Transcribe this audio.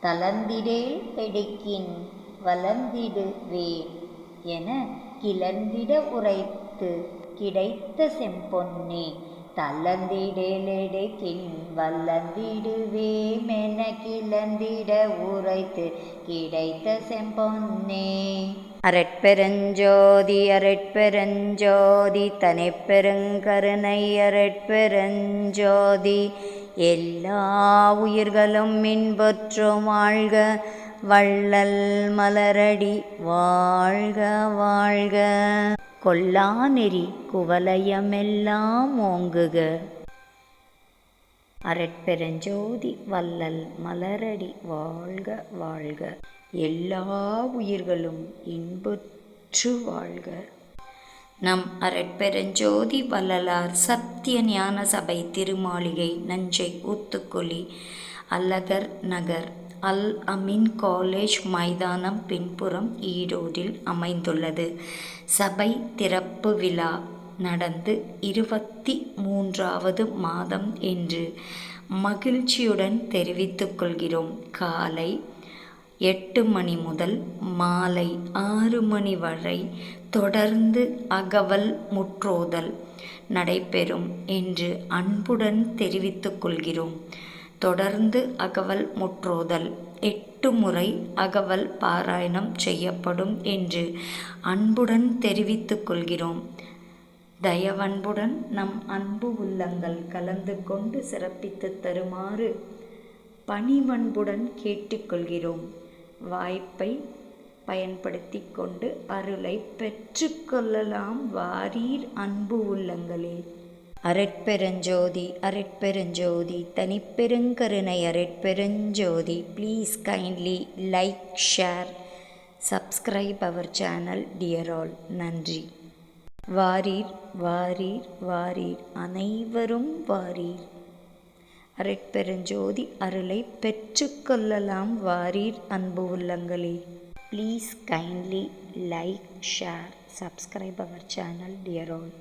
தளர்ந்திடேல் எடுக்கின் வளர்ந்திடுவேன் என கிளர்ந்திட உரைத்து கிடைத்த செம்பொன்னே. தளர்ந்திடேல் எடுக்கின் வளர்ந்திடுவேமென கிளர்ந்திட உரைத்து கிடைத்த செம்பொன்னே. அரட்பெருஞ்சோதி அரட்பெருஞ்சோதி தனிப்பெருங்கருணை அரட்பெருஞ்சோதி எல்லா உயிர்களும் இன்புற்றும் வாழ்க வள்ளல் மலரடி வாழ்க வாழ்க. கொல்லா நெறி குவலயமெல்லாம் ஓங்குக. அரட்பெருஞ்சோதி வள்ளல் மலரடி வாழ்க வாழ்க. எல்லா உயிர்களும் இன்புற்று வாழ்க. நம் அரட்பெருஞ்சோதி வள்ளலார் சத்திய ஞான சபை திருமாளிகை நஞ்சை ஊத்துக்குளி அழகர் நகர் அல் அமீன் காலேஜ் மைதானம் பின்புறம் ஈரோடில் அமைந்துள்ளது. சபை திறப்பு விழா நடந்து 23வது மாதம் என்று மகிழ்ச்சியுடன் தெரிவித்துக் கொள்கிறோம். காலை 8 மணி முதல் மாலை 6 மணி வரை தொடர்ந்து அகவல் முற்றோதல் நடைபெறும் என்று அன்புடன் தெரிவித்துக் கொள்கிறோம். தொடர்ந்து அகவல் முற்றோதல் 8 முறை அகவல் பாராயணம் செய்யப்படும் என்று அன்புடன் தெரிவித்துக் கொள்கிறோம். தயவன்புடன் நம் அன்பு உள்ளங்கள் கலந்து கொண்டு சிறப்பித்து தருமாறு பணிவன்புடன் கேட்டுக்கொள்கிறோம். வாய்ப்பை பயன்படுத்தி கொண்டு அருளை பெற்றுக்கொள்ளலாம் வாரீர் அன்பு உள்ளங்களே. அரட்பெருஞ்சோதி அரட்பெருஞ்சோதி தனிப்பெருங்கருணை அரட்பெருஞ்சோதி. Please kindly like, share, subscribe our channel dear all. நன்றி. வாரீர் வாரீர் வாரீர் அனைவரும் வாரீர். அரட்பெருஞ்சோதி அருளை பெற்றுக்கொள்ளலாம் வாரீர் அன்பு உள்ளங்களே. Please kindly like, share, subscribe our channel dear all.